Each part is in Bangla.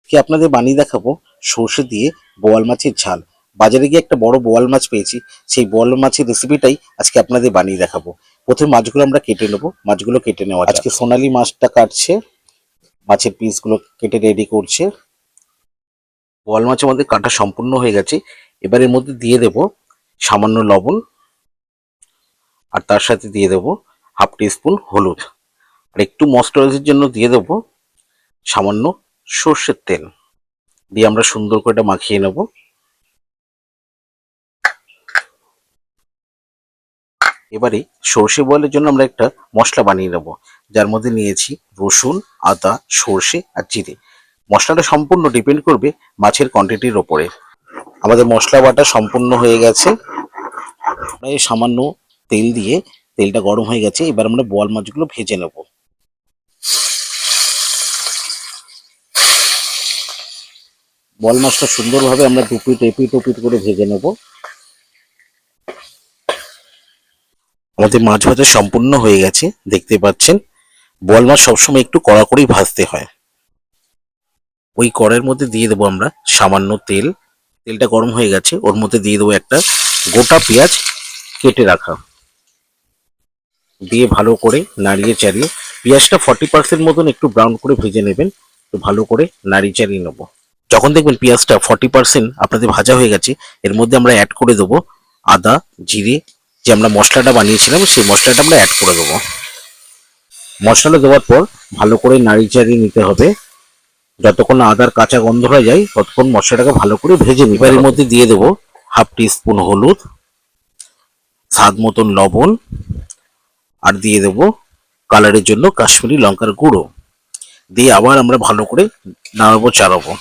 কি আপনাদের বানিয়ে দেখাবো সর্ষে দিয়ে বোয়াল মাছের ঝাল। বাজারে গিয়ে একটা বড় বোয়াল মাছ পেয়েছি, সেই বোয়াল মাছের রেসিপিটাই আজকে আপনাদের বানিয়ে দেখাবো। প্রথমে মাছগুলো আমরা কেটে নেবো, মাছগুলো কেটে নেওয়া যাক। আজকে সোনালী মাছটা কাটছে, মাছের পিসগুলো কেটে রেডি করছে। বোয়াল মাছ আমাদের কাটা সম্পূর্ণ হয়ে গেছে। এবার এর মধ্যে দিয়ে দেব সামান্য লবণ, আর তার সাথে দিয়ে দেবো হাফ টিস্পুন হলুদ, আর একটু মশলার জন্য দিয়ে দেবো সামান্য সর্ষের তেল। দিয়ে আমরা সুন্দর করে এটা মাখিয়ে নেব। এবারে সর্ষে বোয়ালের জন্য আমরা একটা মশলা বানিয়ে নেব, যার মধ্যে নিয়েছি রসুন, আদা, সর্ষে আর জিরে। মশলাটা সম্পূর্ণ ডিপেন্ড করবে মাছের কোয়ান্টিটির ওপরে। আমাদের মশলা বাটা সম্পূর্ণ হয়ে গেছে। প্রায় সামান্য তেল দিয়ে, তেলটা গরম হয়ে গেছে, এবার আমরা বোয়াল মাছগুলো ভেজে নেব। বোয়াল মাছটা সুন্দরভাবে আমরা দুপিট এপিট ওপিট করে ভেজে নেব। আমাদের মাছ ভাজা সম্পূর্ণ হয়ে গেছে, দেখতে পাচ্ছেন। বোয়াল মাছ সবসময় একটু কড়া করেই ভাজতে হয়। ওই কড়াইয়ের মধ্যে দিয়ে দেবো আমরা সামান্য তেল। তেলটা গরম হয়ে গেছে, ওর মধ্যে দিয়ে দেবো একটা গোটা পেঁয়াজ কেটে রাখা। দিয়ে ভালো করে নাড়িয়ে চাড়িয়ে, পেঁয়াজটা 40% মতন একটু ব্রাউন করে ভেজে নেবেন। তো ভালো করে নাড়িয়ে চাড়িয়ে নেবো। যখন দেখবেন পেঁয়াজটা 40% আপনাদের ভাজা হয়ে গেছে, এর মধ্যে আমরা অ্যাড করে দেবো আদা, জিরে, যে আমরা মশলাটা বানিয়েছিলাম সেই মশলাটা আমরা অ্যাড করে দেবো। মশলাটা দেওয়ার পর ভালো করে নাড়িয়ে চাড়িয়ে নিতে হবে। যতক্ষণ না আদার কাঁচা গন্ধ হয়ে যায় ততক্ষণ মশলাটাকে ভালো করে ভেজে নিই। এবার এর মধ্যে দিয়ে দেবো হাফ টিস্পুন হলুদ, স্বাদ মতন লবণ, আর দিয়ে দেবো কালারের জন্য কাশ্মীরি লঙ্কার গুঁড়ো। দিয়ে আবার আমরা ভালো করে নাড়াবো চাড়াবো।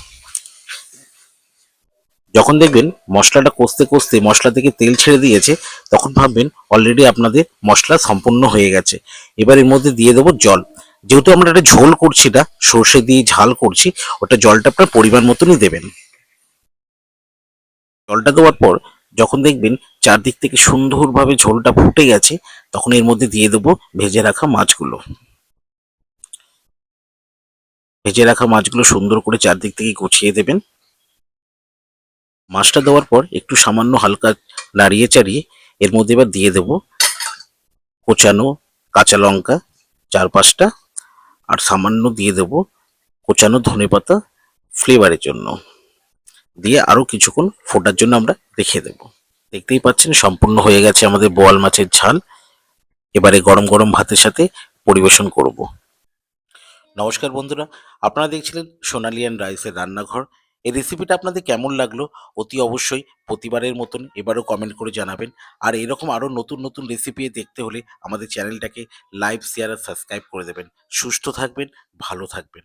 যখন দেখবেন মশলাটা কষতে কষতে মশলা থেকে তেল ছেড়ে দিয়েছে, তখন ভাববেন অলরেডি আপনাদের মশলা সম্পূর্ণ হয়ে গেছে। এবার এর মধ্যে দিয়ে দেবো জল। যেহেতু আমরা একটা ঝোল করছি, না সর্ষে দিয়ে ঝাল করছি, ওটা জলটা আপনার পরিমাণ মতনই দেবেন। জলটা দেওয়ার পর যখন দেখবেন চারদিক থেকে সুন্দরভাবে ঝোলটা ফুটে গেছে, তখন এর মধ্যে দিয়ে দেবো ভেজে রাখা মাছগুলো। ভেজে রাখা মাছগুলো সুন্দর করে চারদিক থেকে গুছিয়ে দেবেন। মাছটা দেওয়ার পর একটু সামান্য হালকা নাড়িয়ে চাড়িয়ে এর মধ্যে এবার দিয়ে দেবো কোচানো কাঁচা লঙ্কা 4-5টা, আর সামান্য দিয়ে দেবো কোচানো ধনেপাতা ফ্লেভারের জন্য। দিয়ে আরো কিছুক্ষণ ফোটার জন্য আমরা রেখে দেব। দেখতেই পাচ্ছেন সম্পূর্ণ হয়ে গেছে আমাদের বোয়াল মাছের ঝাল। এবারে গরম গরম ভাতের সাথে পরিবেশন করব। নমস্কার বন্ধুরা, আপনারা দেখছিলেন সোনালী অ্যান্ড রাইসের রান্নাঘর। এই রেসিপিটা আপনাদের কেমন লাগলো অতি অবশ্যই প্রতিবারের মতন এবারও কমেন্ট করে জানাবেন। আর এরকম আরও নতুন নতুন রেসিপি দেখতে হলে আমাদের চ্যানেলটাকে লাইক, শেয়ার আর সাবস্ক্রাইব করে দেবেন। সুস্থ থাকবেন, ভালো থাকবেন।